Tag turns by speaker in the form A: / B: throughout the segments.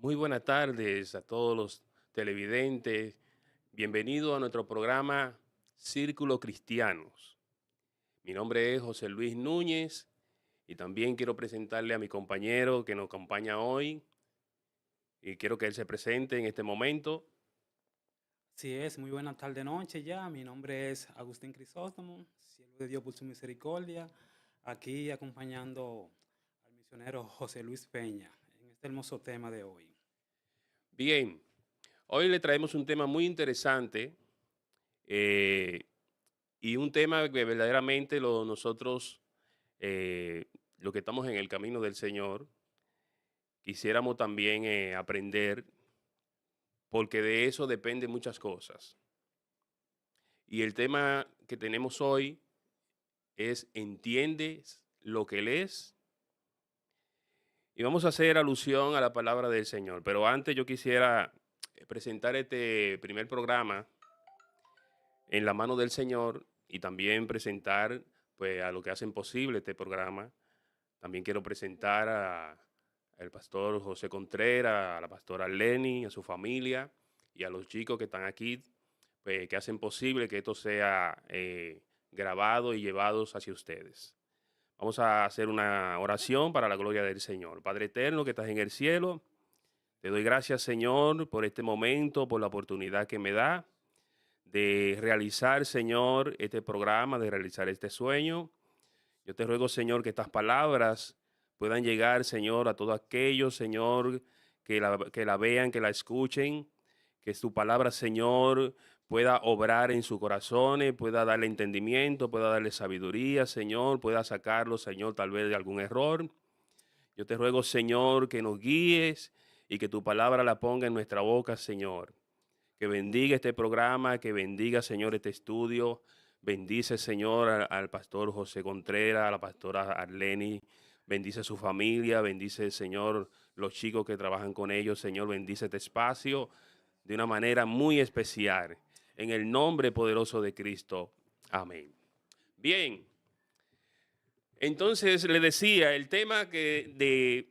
A: Muy buenas tardes a todos los televidentes. Bienvenido a nuestro programa Círculo Cristianos. Mi nombre es José Luis Núñez y también quiero presentarle a mi compañero que nos acompaña hoy y quiero que él se presente en este momento.
B: Así es, muy buena tarde noche ya. Mi nombre es Agustín Crisóstomo, siervo de Dios por su misericordia, aquí acompañando al misionero José Luis Peña en este hermoso tema de hoy.
A: Bien, hoy le traemos un tema muy interesante eh, y un tema que verdaderamente nosotros, los que estamos en el camino del Señor, quisiéramos también aprender porque de eso dependen muchas cosas. Y el tema que tenemos hoy es ¿entiendes lo que lees? Y vamos a hacer alusión a la palabra del Señor. Pero antes yo quisiera presentar este primer programa en la mano del Señor y también presentar pues, a lo que hacen posible este programa. También quiero presentar al pastor José Contreras, a la pastora Lenny, a su familia y a los chicos que están aquí, pues, que hacen posible que esto sea grabado y llevado hacia ustedes. Vamos a hacer una oración para la gloria del Señor. Padre eterno que estás en el cielo, te doy gracias, Señor, por este momento, por la oportunidad que me da de realizar, Señor, este programa, de realizar este sueño. Yo te ruego, Señor, que estas palabras puedan llegar, Señor, a todos aquellos, Señor, que la vean, que la escuchen, que tu palabra, Señor, pueda obrar en sus corazones, pueda darle entendimiento, pueda darle sabiduría, Señor, pueda sacarlo, Señor, tal vez de algún error. Yo te ruego, Señor, que nos guíes y que tu palabra la ponga en nuestra boca, Señor. Que bendiga este programa, que bendiga, Señor, este estudio. Bendice, Señor, al pastor José Contreras, a la pastora Arleni. Bendice a su familia, bendice, Señor, los chicos que trabajan con ellos. Señor, bendice este espacio de una manera muy especial. En el nombre poderoso de Cristo. Amén. Bien, entonces le decía, el tema que de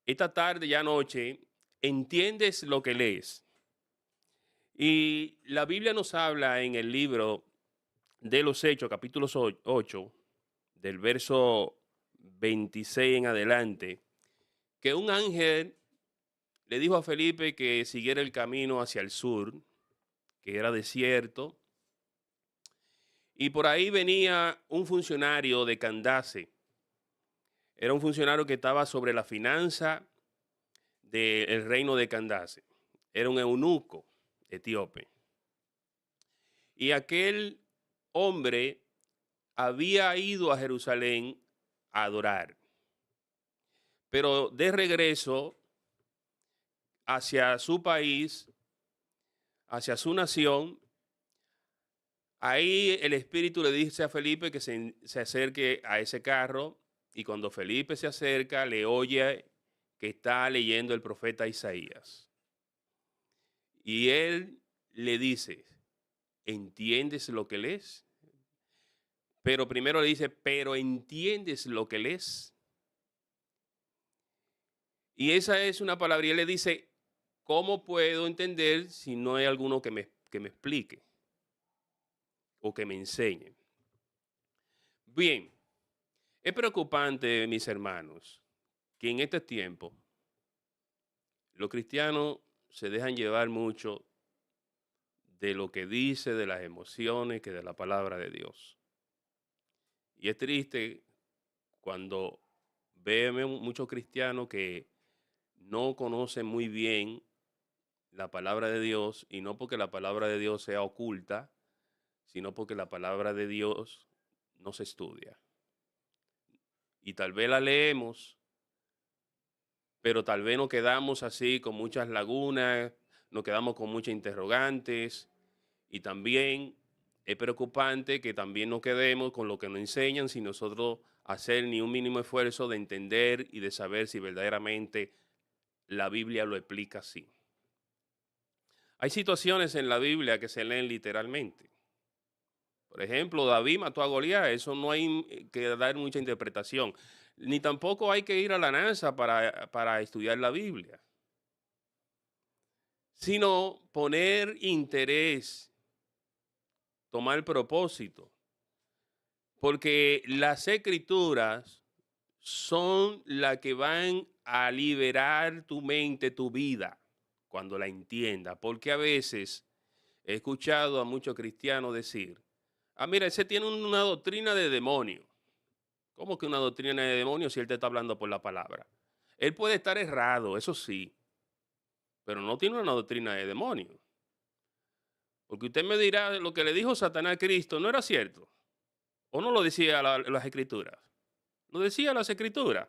A: esta tarde y anoche, ¿entiendes lo que lees? Y la Biblia nos habla en el libro de los Hechos, capítulo 8, del verso 26 en adelante, que un ángel le dijo a Felipe que siguiera el camino hacia el sur, que era desierto, y por ahí venía un funcionario de Candace. Era un funcionario que estaba sobre la finanza del reino de Candace. Era un eunuco etíope. Y aquel hombre había ido a Jerusalén a adorar, pero de regreso hacia su país, hacia su nación, ahí el Espíritu le dice a Felipe que se acerque a ese carro y cuando Felipe se acerca le oye que está leyendo el profeta Isaías. Y él le dice, ¿entiendes lo que lees? Pero primero le dice, ¿pero entiendes lo que lees? Y esa es una palabra. Y él le dice, ¿cómo puedo entender si no hay alguno que me explique o que me enseñe? Bien, es preocupante, mis hermanos, que en este tiempo los cristianos se dejan llevar mucho de lo que dice, de las emociones, que de la palabra de Dios. Y es triste cuando vemos muchos cristianos que no conocen muy bien la palabra de Dios, y no porque la palabra de Dios sea oculta, sino porque la palabra de Dios no se estudia. Y tal vez la leemos, pero tal vez nos quedamos así con muchas lagunas, nos quedamos con muchas interrogantes, y también es preocupante que también nos quedemos con lo que nos enseñan sin nosotros hacer ni un mínimo esfuerzo de entender y de saber si verdaderamente la Biblia lo explica así. Hay situaciones en la Biblia que se leen literalmente. Por ejemplo, David mató a Goliat, eso no hay que dar mucha interpretación. Ni tampoco hay que ir a la NASA para estudiar la Biblia. sino poner interés, tomar propósito, porque las escrituras son las que van a liberar tu mente, tu vida, cuando la entiendas, porque a veces he escuchado a muchos cristianos decir, ah, mira, ese tiene una doctrina de demonio. ¿Cómo que una doctrina de demonio si él te está hablando por la palabra? Él puede estar errado, eso sí, pero no tiene una doctrina de demonio. Porque usted me dirá, lo que le dijo Satanás a Cristo no era cierto. ¿O no lo decía las escrituras? Lo decía las escrituras.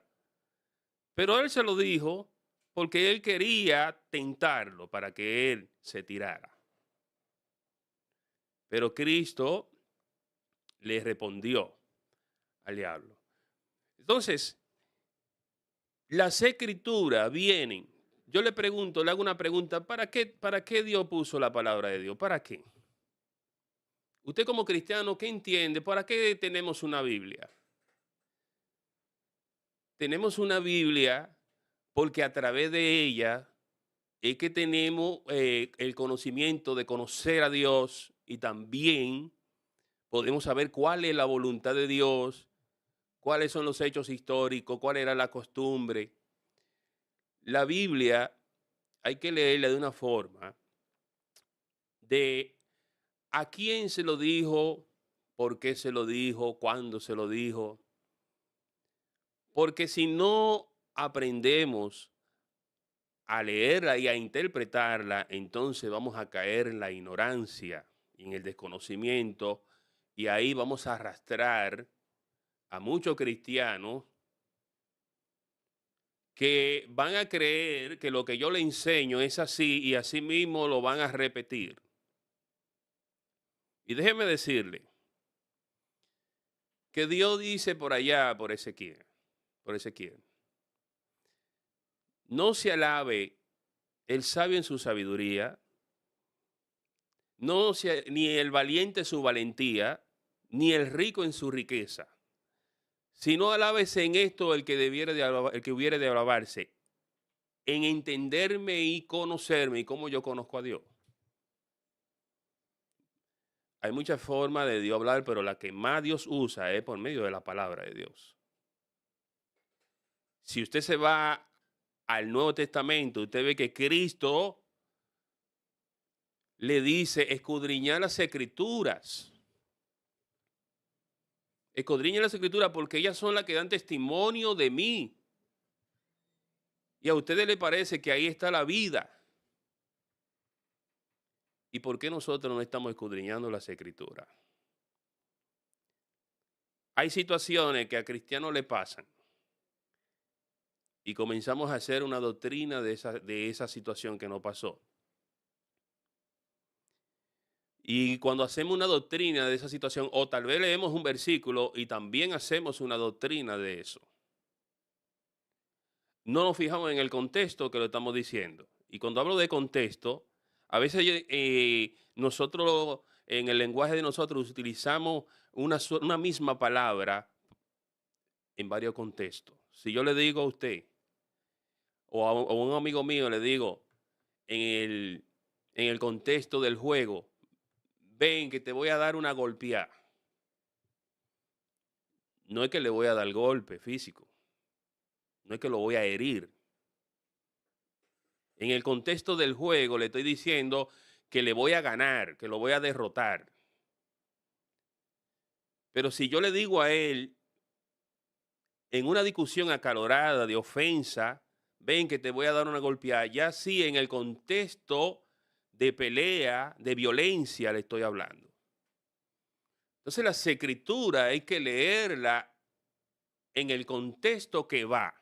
A: Pero él se lo dijo porque él quería tentarlo para que él se tirara. Pero Cristo le respondió al diablo. Entonces, las escrituras vienen. Yo le pregunto, le hago una pregunta, para qué Dios puso la palabra de Dios? ¿Para qué? Usted como cristiano, ¿qué entiende? ¿Para qué tenemos una Biblia? Tenemos una Biblia porque a través de ella es que tenemos el conocimiento de conocer a Dios y también podemos saber cuál es la voluntad de Dios, cuáles son los hechos históricos, cuál era la costumbre. La Biblia hay que leerla de una forma de a quién se lo dijo, por qué se lo dijo, cuándo se lo dijo. Porque si no aprendemos a leerla y a interpretarla, entonces vamos a caer en la ignorancia y en el desconocimiento y ahí vamos a arrastrar a muchos cristianos que van a creer que lo que yo le enseño es así y así mismo lo van a repetir. Y déjeme decirle que Dios dice por allá, por Ezequiel, no se alabe el sabio en su sabiduría, no sea, ni el valiente en su valentía, ni el rico en su riqueza, sino alábese en esto el que el que hubiere de alabarse, en entenderme y conocerme y cómo yo conozco a Dios. Hay muchas formas de Dios hablar, pero la que más Dios usa es por medio de la palabra de Dios. Si usted se va al Nuevo Testamento, usted ve que Cristo le dice escudriñar las escrituras. Escudriñar las escrituras porque ellas son las que dan testimonio de mí. Y a ustedes les parece que ahí está la vida. ¿Y por qué nosotros no estamos escudriñando las escrituras? Hay situaciones que a cristianos le pasan y comenzamos a hacer una doctrina de esa situación que nos pasó. Y cuando hacemos una doctrina de esa situación, o tal vez leemos un versículo y también hacemos una doctrina de eso, no nos fijamos en el contexto que lo estamos diciendo. Y cuando hablo de contexto, a veces nosotros, en el lenguaje de nosotros, utilizamos una misma palabra en varios contextos. Si yo le digo a usted, o a un amigo mío le digo, en el contexto del juego, ven que te voy a dar una golpeada. No es que le voy a dar golpe físico, no es que lo voy a herir. En el contexto del juego le estoy diciendo que le voy a ganar, que lo voy a derrotar. Pero si yo le digo a él en una discusión acalorada de ofensa, ven que te voy a dar una golpeada, ya sí en el contexto de pelea, de violencia le estoy hablando. Entonces las escrituras hay que leerla en el contexto que va.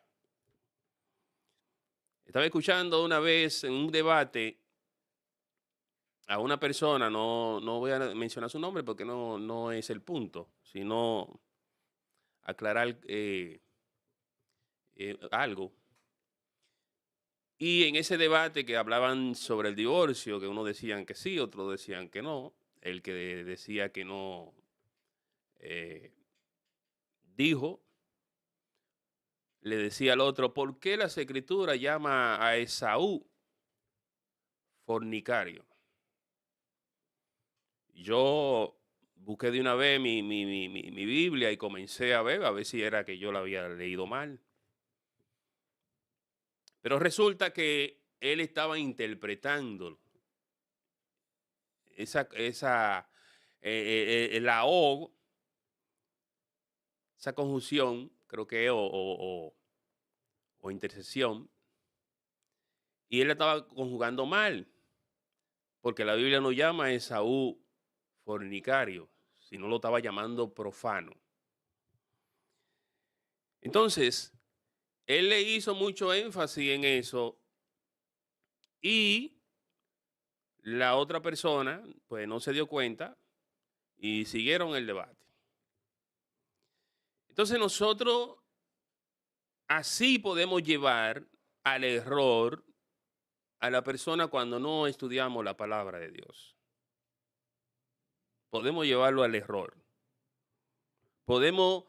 A: Estaba escuchando una vez en un debate a una persona, no voy a mencionar su nombre porque no es el punto, sino aclarar algo. Y en ese debate que hablaban sobre el divorcio, que unos decían que sí, otros decían que no, el que decía que no eh, dijo, le decía al otro, ¿por qué las escrituras llama a Esaú fornicario. Yo busqué de una vez mi Biblia y comencé a ver si era que yo la había leído mal. Pero resulta que él estaba interpretando la O, esa conjunción, creo que es o intercesión, y él la estaba conjugando mal, porque la Biblia no llama a Esaú fornicario, sino lo estaba llamando profano. Entonces, él le hizo mucho énfasis en eso y la otra persona, pues no se dio cuenta y siguieron el debate. Entonces nosotros así podemos llevar al error a la persona cuando no estudiamos la palabra de Dios. Podemos llevarlo al error. Podemos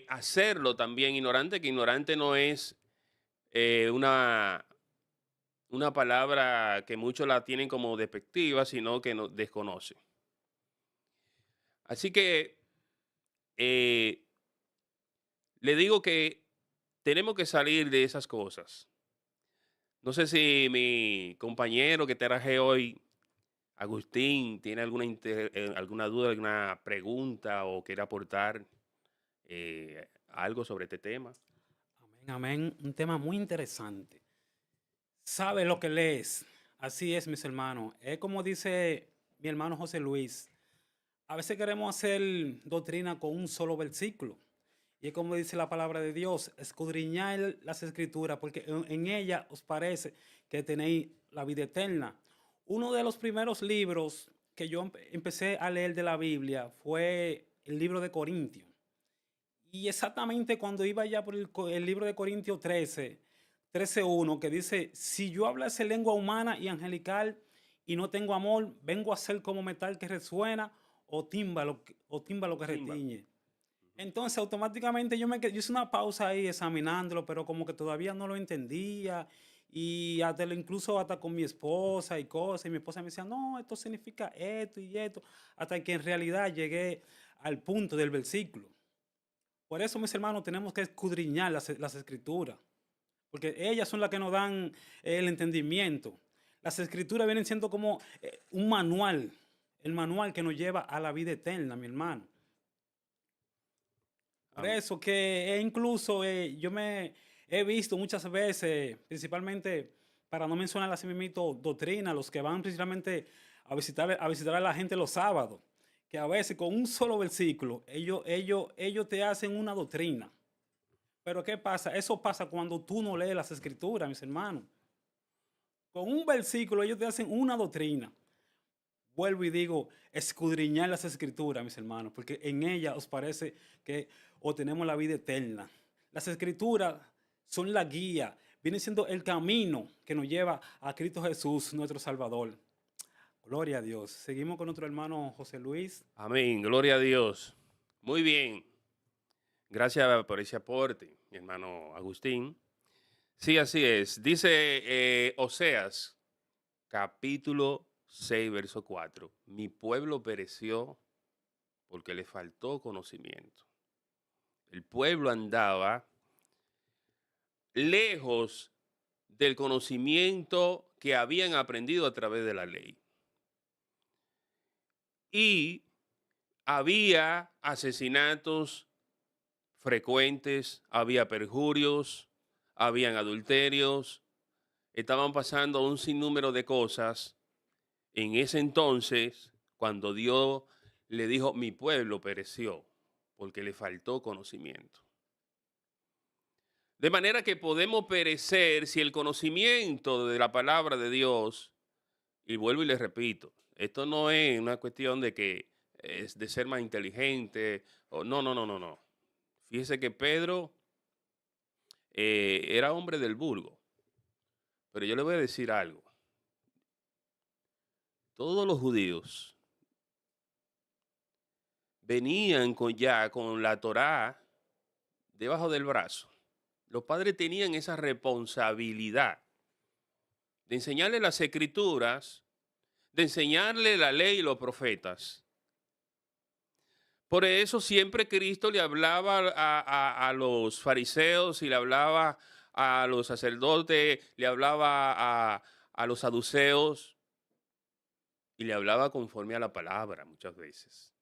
A: hacerlo también ignorante, que ignorante no es una palabra que muchos la tienen como despectiva, sino que no desconoce. Así que eh, le digo que tenemos que salir de esas cosas. No sé si mi compañero que traje hoy, Agustín, tiene alguna duda, alguna pregunta o quiere aportar algo sobre este tema.
B: Amén, amén. Un tema muy interesante. Sabe lo que lees. Así es, mis hermanos. Es como dice mi hermano José Luis. A veces queremos hacer doctrina con un solo versículo. Y es como dice la palabra de Dios, escudriñar las escrituras, porque en ella os parece que tenéis la vida eterna. Uno de los primeros libros que yo empecé a leer de la Biblia fue el libro de Corintios. Y exactamente cuando iba ya por el libro de Corintios 13:1, que dice, si yo hablase lengua humana y angelical y no tengo amor, vengo a ser como metal que resuena o tímbalo que
A: Tímbalo.
B: retiñe. Entonces, automáticamente yo hice una pausa ahí examinándolo, pero como que todavía no lo entendía. Y incluso hasta con mi esposa y cosas, y mi esposa me decía, no, esto significa esto y esto, hasta que en realidad llegué al punto del versículo. Por eso, mis hermanos, tenemos que escudriñar las escrituras, porque ellas son las que nos dan el entendimiento. Las escrituras vienen siendo como un manual, el manual que nos lleva a la vida eterna, mi hermano. Por
A: Am-
B: eso que incluso yo me he visto muchas veces, principalmente para no mencionar así mismo doctrina, los que van principalmente a visitar a la gente los sábados, que a veces con un solo versículo ellos te hacen una doctrina. Pero ¿qué pasa? Eso pasa cuando tú no lees las escrituras, mis hermanos. Con un versículo ellos te hacen una doctrina. Vuelvo y digo, escudriñar las escrituras, mis hermanos, porque en ellas os parece que obtenemos la vida eterna. Las escrituras son la guía, viene siendo el camino que nos lleva a Cristo Jesús, nuestro Salvador. Gloria a Dios. Seguimos con nuestro hermano José Luis.
A: Amén, gloria a Dios. Muy bien, gracias por ese aporte, mi hermano Agustín. Sí, así es. Dice Oseas, capítulo 6, verso 4. Mi pueblo pereció porque le faltó conocimiento. El pueblo andaba lejos del conocimiento que habían aprendido a través de la ley. Y había asesinatos frecuentes, había perjurios, habían adulterios, estaban pasando un sinnúmero de cosas en ese entonces cuando Dios le dijo, mi pueblo pereció porque le faltó conocimiento. De manera que podemos perecer si el conocimiento de la palabra de Dios, y vuelvo y les repito, esto no es una cuestión de que es de ser más inteligente, o no, no, no, no, no. Fíjese que Pedro era hombre del vulgo, pero yo le voy a decir algo. Todos los judíos venían ya con la Torá debajo del brazo. Los padres tenían esa responsabilidad de enseñarle las escrituras, de enseñarle la ley y los profetas. Por eso siempre Cristo le hablaba a los fariseos y le hablaba a los sacerdotes, le hablaba a los saduceos y le hablaba conforme a la palabra muchas veces.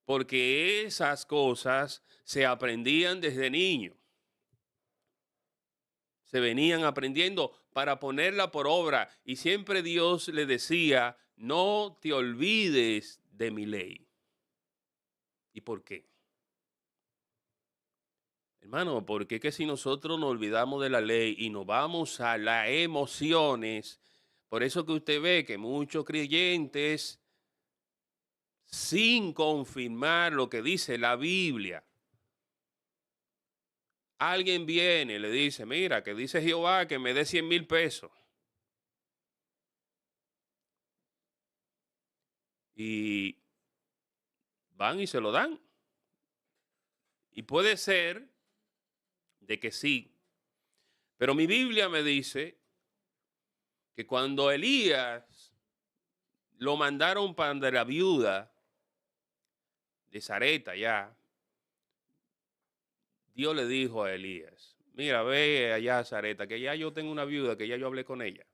A: Porque esas cosas se aprendían desde niño. Se venían aprendiendo para ponerla por obra. Y siempre Dios le decía, no te olvides de mi ley. ¿Y por qué? Hermano, porque es que si nosotros nos olvidamos de la ley y nos vamos a las emociones, por eso que usted ve que muchos creyentes, sin confirmar lo que dice la Biblia, alguien viene y le dice, mira, que dice Jehová que me dé 100,000 pesos. Y van y se lo dan. Y puede ser de que sí. Pero mi Biblia me dice que cuando Elías lo mandaron para la viuda de Sarepta ya, Dios le dijo a Elías, mira, ve allá a Sarepta, que ya yo tengo una viuda, que ya yo hablé con ella.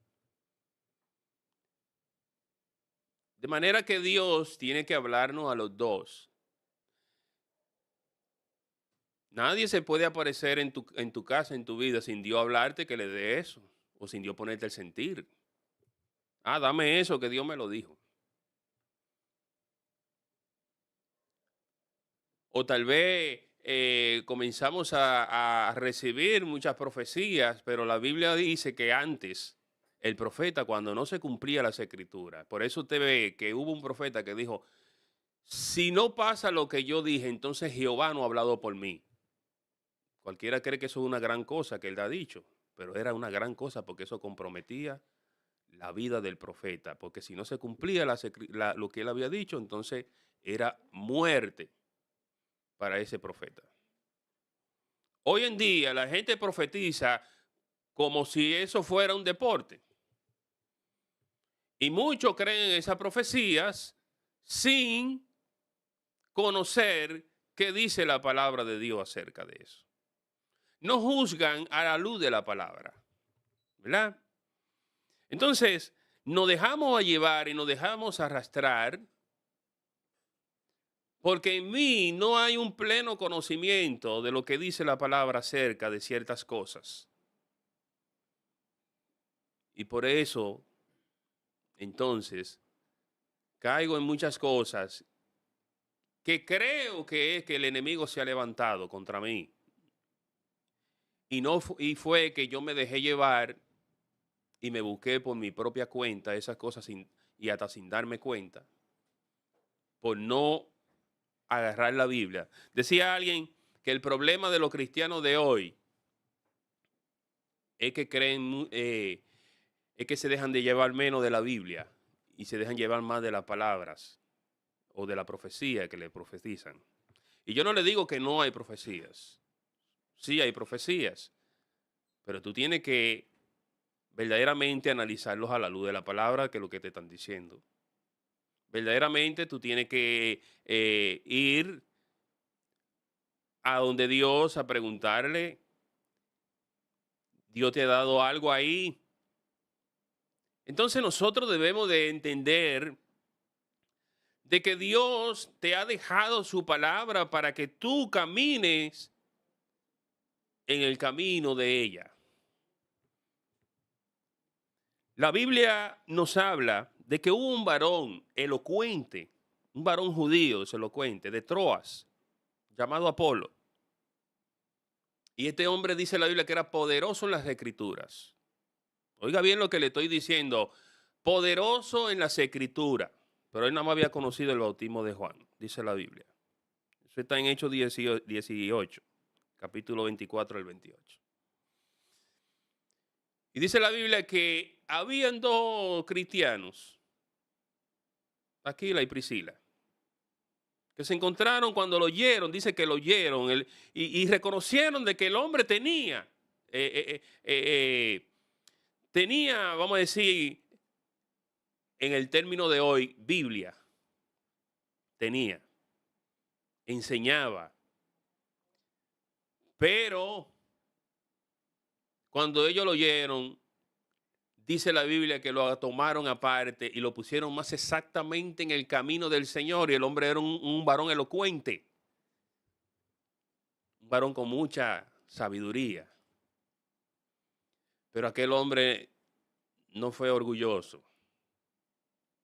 A: De manera que Dios tiene que hablarnos a los dos. Nadie se puede aparecer en tu casa, en tu vida, sin Dios hablarte que le dé eso, o sin Dios ponerte el sentir. Ah, dame eso, que Dios me lo dijo. O tal vez comenzamos a recibir muchas profecías, pero la Biblia dice que antes el profeta, cuando no se cumplía las escrituras, por eso usted ve que hubo un profeta que dijo, si no pasa lo que yo dije, entonces Jehová no ha hablado por mí. Cualquiera cree que eso es una gran cosa que él ha dicho, pero era una gran cosa porque eso comprometía la vida del profeta, porque si no se cumplía lo que él había dicho, entonces era muerte para ese profeta. Hoy en día la gente profetiza como si eso fuera un deporte. Y muchos creen en esas profecías sin conocer qué dice la palabra de Dios acerca de eso. No juzgan a la luz de la palabra, ¿verdad? Entonces, nos dejamos llevar y nos dejamos arrastrar porque en mí no hay un pleno conocimiento de lo que dice la palabra acerca de ciertas cosas. Y por eso, entonces, caigo en muchas cosas que creo que es que el enemigo se ha levantado contra mí. Y fue que yo me dejé llevar y me busqué por mi propia cuenta esas cosas y hasta sin darme cuenta, por no agarrar la Biblia. Decía alguien que el problema de los cristianos de hoy es que creen, es que se dejan de llevar menos de la Biblia y se dejan llevar más de las palabras o de la profecía que le profetizan. Y yo no le digo que no hay profecías. Sí hay profecías, pero tú tienes que verdaderamente analizarlos a la luz de la palabra, que es lo que te están diciendo. Verdaderamente tú tienes que ir a donde Dios a preguntarle, Dios te ha dado algo ahí. Entonces nosotros debemos de entender de que Dios te ha dejado su palabra para que tú camines en el camino de ella. La Biblia nos habla de que hubo un varón elocuente, un varón judío elocuente de Troas, llamado Apolo. Y este hombre dice la Biblia que era poderoso en las escrituras. Oiga bien lo que le estoy diciendo, poderoso en las escrituras. Pero él nada más había conocido el bautismo de Juan, dice la Biblia. Eso está en Hechos 18, capítulo 24 al 28. Y dice la Biblia que habían dos cristianos, Aquila y Priscila, que se encontraron cuando lo oyeron, dice que lo oyeron y reconocieron de que el hombre tenía tenía, vamos a decir, en el término de hoy, Biblia. Tenía, enseñaba. Pero cuando ellos lo oyeron, dice la Biblia que lo tomaron aparte y lo pusieron más exactamente en el camino del Señor. Y el hombre era un varón elocuente, un varón con mucha sabiduría. Pero aquel hombre no fue orgulloso.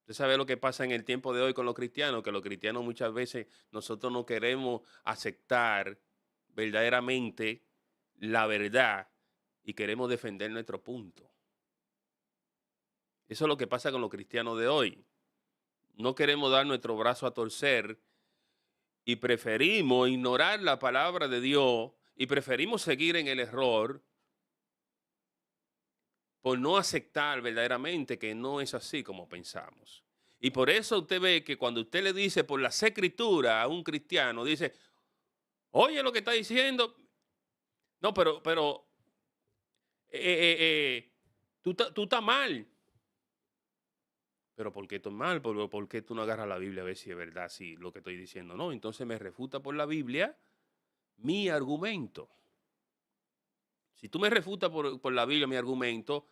A: Usted sabe lo que pasa en el tiempo de hoy con los cristianos, que los cristianos muchas veces nosotros no queremos aceptar verdaderamente la verdad y queremos defender nuestro punto. Eso es lo que pasa con los cristianos de hoy. No queremos dar nuestro brazo a torcer y preferimos ignorar la palabra de Dios y preferimos seguir en el error por no aceptar verdaderamente que no es así como pensamos. Y por eso usted ve que cuando usted le dice por las escrituras a un cristiano, dice, oye lo que está diciendo, no, pero tú estás mal. Pero ¿por qué estoy mal? ¿Por qué tú no agarras la Biblia a ver si es verdad si lo que estoy diciendo no? Entonces me refuta por la Biblia mi argumento. Si tú me refutas por la Biblia mi argumento,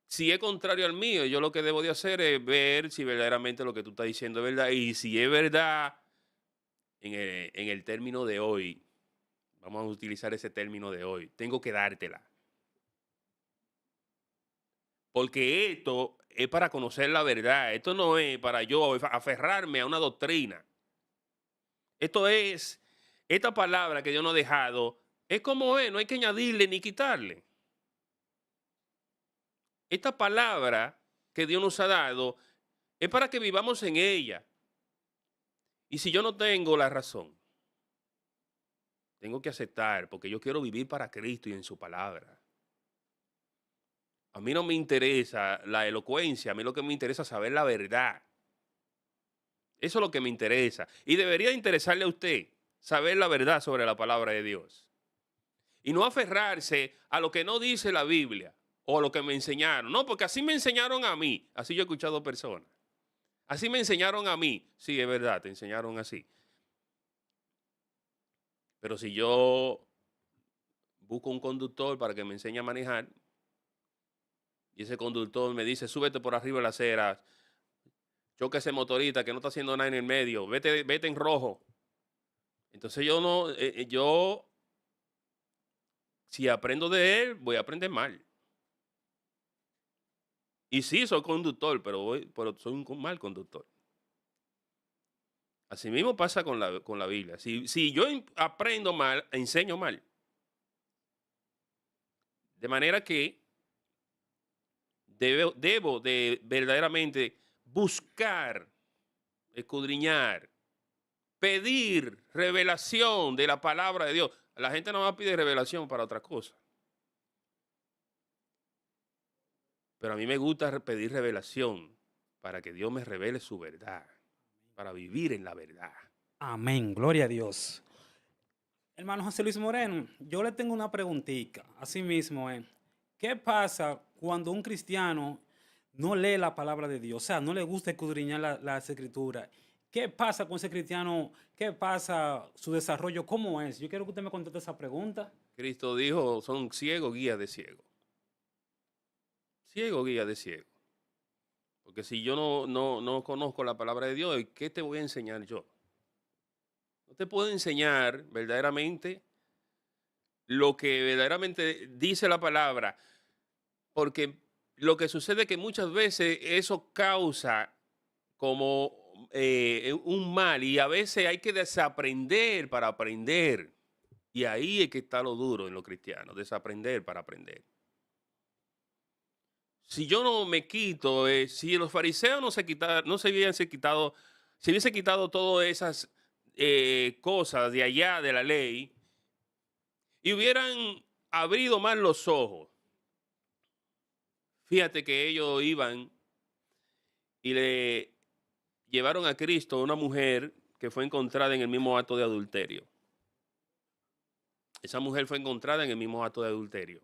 A: si es contrario al mío, yo lo que debo de hacer es ver si verdaderamente lo que tú estás diciendo es verdad. Y si es verdad, en el término de hoy, vamos a utilizar ese término de hoy, tengo que dártela. Porque esto es para conocer la verdad. Esto no es para yo aferrarme a una doctrina. Esto es, esta palabra que Dios nos ha dejado, es como es, no hay que añadirle ni quitarle. Esta palabra que Dios nos ha dado es para que vivamos en ella. Y si yo no tengo la razón, tengo que aceptar, porque yo quiero vivir para Cristo y en su palabra. A mí no me interesa la elocuencia, a mí lo que me interesa es saber la verdad. Eso es lo que me interesa. Y debería interesarle a usted saber la verdad sobre la palabra de Dios. Y no aferrarse a lo que no dice la Biblia o a lo que me enseñaron. No, porque así me enseñaron a mí. Así yo he escuchado personas. Así me enseñaron a mí. Sí, es verdad, te enseñaron así. Pero si yo busco un conductor para que me enseñe a manejar y ese conductor me dice, súbete por arriba de la acera, choca ese motorista que no está haciendo nada en el medio, vete en rojo. Entonces yo no, si aprendo de él, voy a aprender mal. Y sí, soy conductor, pero soy un mal conductor. Así mismo pasa con la Biblia. Si yo aprendo mal, enseño mal. De manera que debo de verdaderamente buscar, escudriñar, pedir revelación de la palabra de Dios. La gente no va a pedir revelación para otra cosa. Pero a mí me gusta pedir revelación para que Dios me revele su verdad, para vivir en la verdad.
B: Amén, gloria a Dios. Hermano José Luis Moreno, yo le tengo una preguntita, así mismo, ¿qué pasa cuando un cristiano no lee la palabra de Dios? O sea, no le gusta escudriñar las escrituras. ¿Qué pasa con ese cristiano? ¿Qué pasa su desarrollo? ¿Cómo es? Yo quiero que usted me conteste esa pregunta.
A: Cristo dijo, son ciegos guías de ciego. Ciego guía de ciego. Porque si yo no conozco la palabra de Dios, ¿qué te voy a enseñar yo? No te puedo enseñar verdaderamente lo que verdaderamente dice la palabra, porque lo que sucede es que muchas veces eso causa como un mal y a veces hay que desaprender para aprender. Y ahí es que está lo duro en los cristianos, desaprender para aprender. Si yo no me quito, si los fariseos no se hubiesen quitado, si hubiese quitado todas esas cosas de allá de la ley y hubieran abrido más los ojos, fíjate que ellos iban y le llevaron a Cristo a una mujer que fue encontrada en el mismo acto de adulterio. Esa mujer fue encontrada en el mismo acto de adulterio.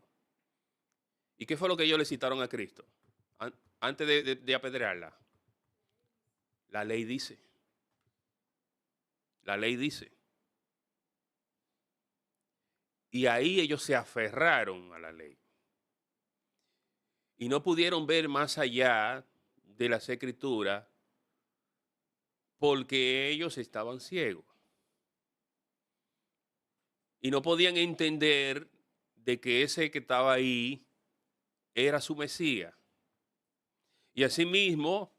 A: ¿Y qué fue lo que ellos le citaron a Cristo? Antes de apedrearla. La ley dice. La ley dice. Y ahí ellos se aferraron a la ley. Y no pudieron ver más allá de las escrituras porque ellos estaban ciegos. Y no podían entender de que ese que estaba ahí era su Mesías. Y asimismo,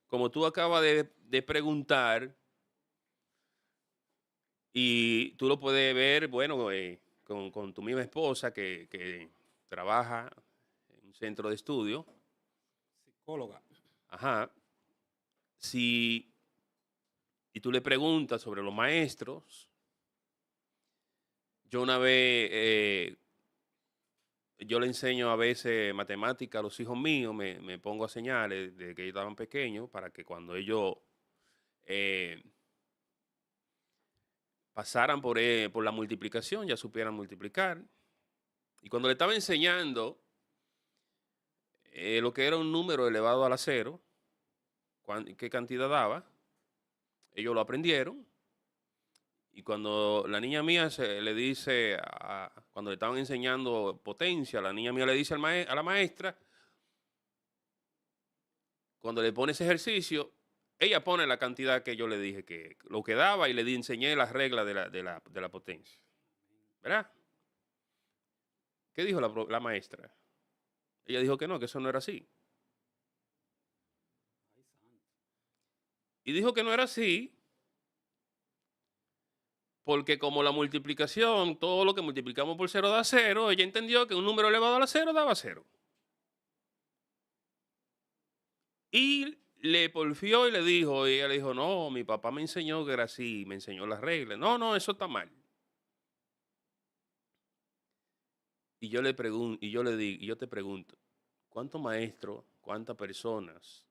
A: como tú acabas de preguntar, y tú lo puedes ver, bueno, con tu misma esposa que trabaja en un centro de estudio.
B: Psicóloga.
A: Ajá. Si, y tú le preguntas sobre los maestros, yo una vez, yo le enseño a veces matemáticas a los hijos míos, me pongo a señales de que ellos estaban pequeños para que cuando ellos eh, pasaran por la multiplicación ya supieran multiplicar. Y cuando le estaba enseñando lo que era un número elevado a la cero, qué cantidad daba, ellos lo aprendieron. Y cuando la niña mía le dice, cuando le estaban enseñando potencia, la niña mía le dice a la maestra, cuando le pone ese ejercicio, ella pone la cantidad que yo le dije que lo que daba y le enseñé las reglas de la potencia. ¿Verdad? ¿Qué dijo la maestra? Ella dijo que no, que eso no era así. Y dijo que no era así porque como la multiplicación, todo lo que multiplicamos por cero da cero, ella entendió que un número elevado a la cero daba cero. Y le porfió y le dijo, y ella le dijo, no, mi papá me enseñó que era así, me enseñó las reglas. No, no, eso está mal. Y yo le pregunto, y yo te pregunto, ¿cuántos maestros, cuántas personas?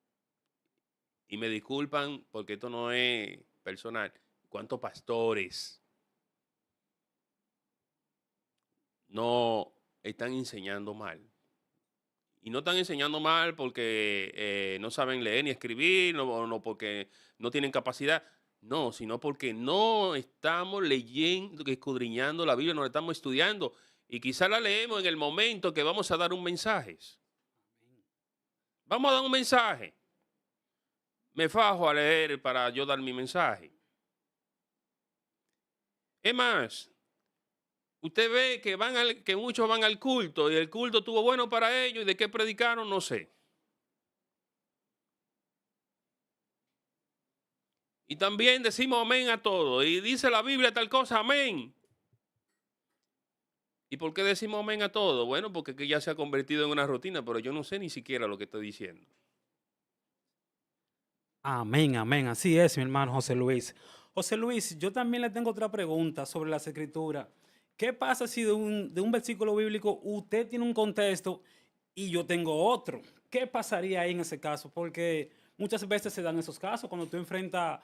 A: Y me disculpan porque esto no es personal, ¿cuántos pastores no están enseñando mal? Y no están enseñando mal porque no saben leer ni escribir, no porque no tienen capacidad, no, sino porque no estamos leyendo, escudriñando la Biblia, no la estamos estudiando. Y quizá la leemos en el momento que vamos a dar un mensaje. Vamos a dar un mensaje. Me fajo a leer para yo dar mi mensaje. Es más, usted ve que muchos van al culto y el culto estuvo bueno para ellos y de qué predicaron, no sé. Y también decimos amén a todo. Y dice la Biblia tal cosa, amén. ¿Y por qué decimos amén a todo? Bueno, porque ya se ha convertido en una rutina, pero yo no sé ni siquiera lo que estoy diciendo.
B: Amén, amén. Así es, mi hermano José Luis. José Luis, yo también le tengo otra pregunta sobre las escrituras. ¿Qué pasa si de un versículo bíblico usted tiene un contexto y yo tengo otro? ¿Qué pasaría ahí en ese caso? Porque muchas veces se dan esos casos cuando tú enfrentas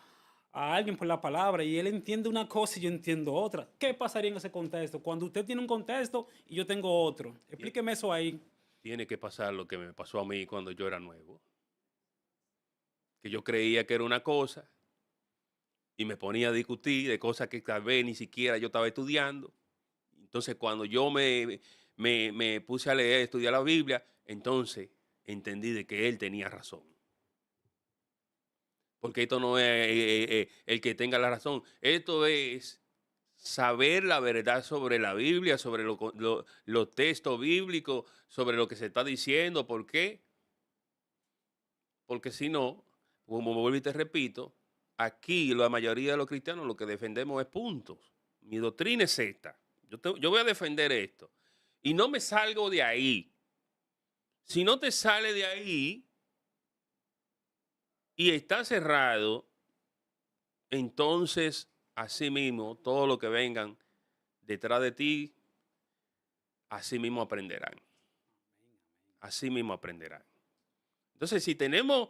B: a alguien por la palabra y él entiende una cosa y yo entiendo otra. ¿Qué pasaría en ese contexto? Cuando usted tiene un contexto y yo tengo otro. Explíqueme eso ahí.
A: Tiene que pasar lo que me pasó a mí cuando yo era nuevo. Que yo creía que era una cosa y me ponía a discutir de cosas que tal vez ni siquiera yo estaba estudiando. Entonces, cuando yo me puse a leer, estudiar la Biblia, entonces entendí de que él tenía razón. Porque esto no es el que tenga la razón. Esto es saber la verdad sobre la Biblia, sobre los textos bíblicos, sobre lo que se está diciendo. ¿Por qué? Porque si no, como vuelvo y te repito, aquí la mayoría de los cristianos lo que defendemos es puntos. Mi doctrina es esta. Yo voy a defender esto. Y no me salgo de ahí. Si no te sale de ahí y está cerrado, entonces, así mismo, todo lo que vengan detrás de ti, así mismo aprenderán. Así mismo aprenderán. Entonces, si tenemos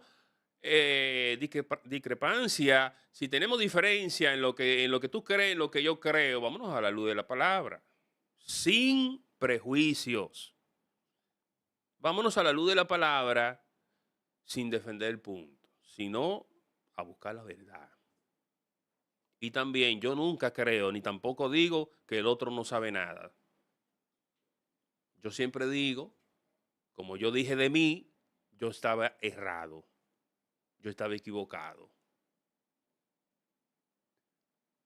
A: discrepancia, si tenemos diferencia en lo que tú crees, en lo que yo creo, vámonos a la luz de la palabra. Sin prejuicios. vámonos a la luz de la palabra sin defender el punto, sino a buscar la verdad. Y también yo nunca creo, ni tampoco digo que el otro no sabe nada. Yo siempre digo, como yo dije de mí, yo estaba errado, yo estaba equivocado.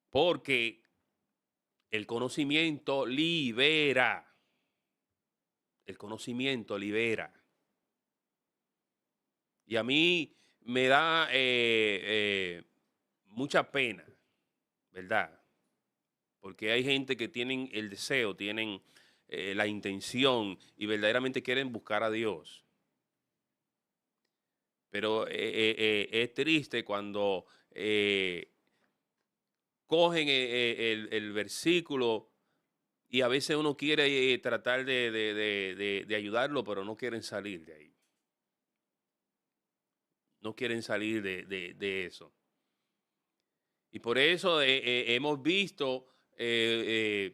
A: Porque el conocimiento libera. El conocimiento libera. Y a mí me da mucha pena, ¿verdad? Porque hay gente que tienen el deseo, tienen la intención y verdaderamente quieren buscar a Dios. Pero es triste cuando cogen el versículo y a veces uno quiere tratar de ayudarlo, pero no quieren salir de ahí. No quieren salir de eso. Y por eso hemos visto en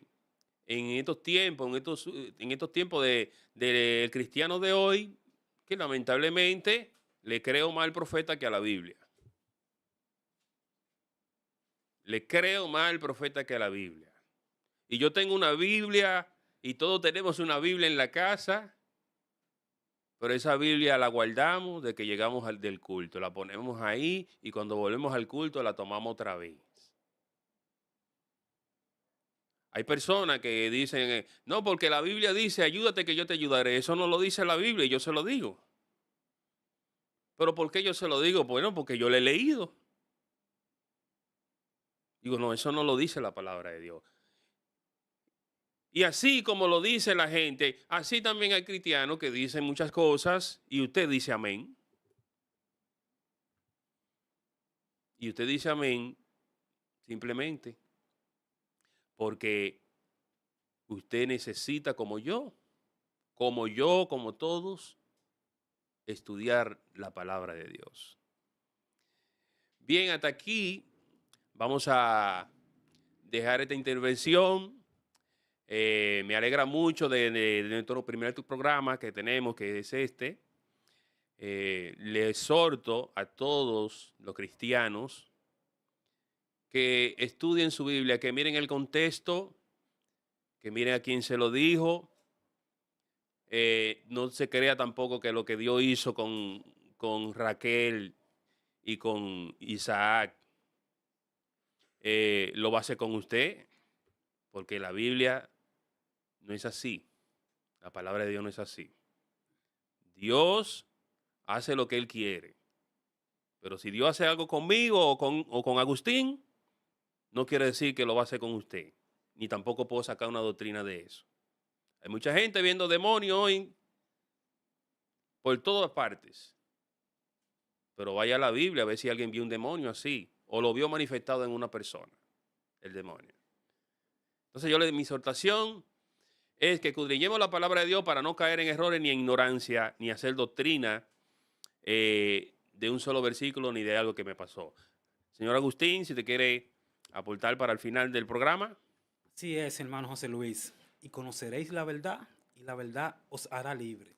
A: estos tiempos, en estos tiempos del cristiano de hoy, que lamentablemente le creo más al profeta que a la Biblia. Le creo más al profeta que a la Biblia. Y yo tengo una Biblia y todos tenemos una Biblia en la casa, pero esa Biblia la guardamos de que llegamos del culto, la ponemos ahí y cuando volvemos al culto la tomamos otra vez. Hay personas que dicen, no, porque la Biblia dice, ayúdate que yo te ayudaré. Eso no lo dice la Biblia y yo se lo digo. ¿Pero por qué yo se lo digo? Bueno, porque yo le he leído. Digo, no, eso no lo dice la palabra de Dios. Y así como lo dice la gente, así también hay cristianos que dicen muchas cosas y usted dice amén. Y usted dice amén simplemente porque usted necesita, como como todos, estudiar la palabra de Dios. Bien, hasta aquí vamos a dejar esta intervención. Me alegra mucho de nuestro primer programa que tenemos, que es este. Le exhorto a todos los cristianos que estudien su Biblia, que miren el contexto, que miren a quién se lo dijo. No se crea tampoco que lo que Dios hizo con Raquel y con Isaac lo va a hacer con usted, porque la Biblia no es así. La palabra de Dios no es así. Dios hace lo que Él quiere. Pero si Dios hace algo conmigo o con Agustín, no quiere decir que lo va a hacer con usted. Ni tampoco puedo sacar una doctrina de eso. Hay mucha gente viendo demonios hoy por todas partes. Pero vaya a la Biblia a ver si alguien vio un demonio así o lo vio manifestado en una persona, el demonio. Entonces mi exhortación es que escudriñemos la palabra de Dios para no caer en errores ni en ignorancia, ni hacer doctrina de un solo versículo ni de algo que me pasó. Señor Agustín, si te quiere aportar para el final del programa.
B: Así es, hermano José Luis. Y conoceréis la verdad, y la verdad os hará libre.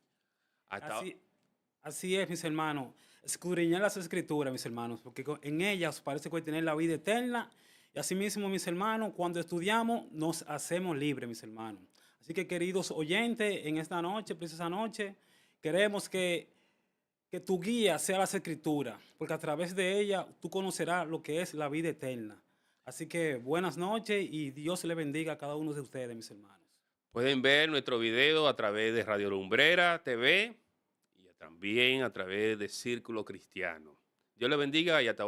B: Así es, mis hermanos. Escudriñad las escrituras, mis hermanos, porque en ellas parece que hoy tener la vida eterna. Y asimismo, mis hermanos, cuando estudiamos, nos hacemos libres, mis hermanos. Así que, queridos oyentes, en esta noche, preciosa noche, queremos que tu guía sea las escrituras, porque a través de ella tú conocerás lo que es la vida eterna. Así que buenas noches y Dios le bendiga a cada uno de ustedes, mis hermanos.
A: Pueden ver nuestro video a través de Radio Lumbrera TV y también a través de Círculo Cristiano. Dios les bendiga y hasta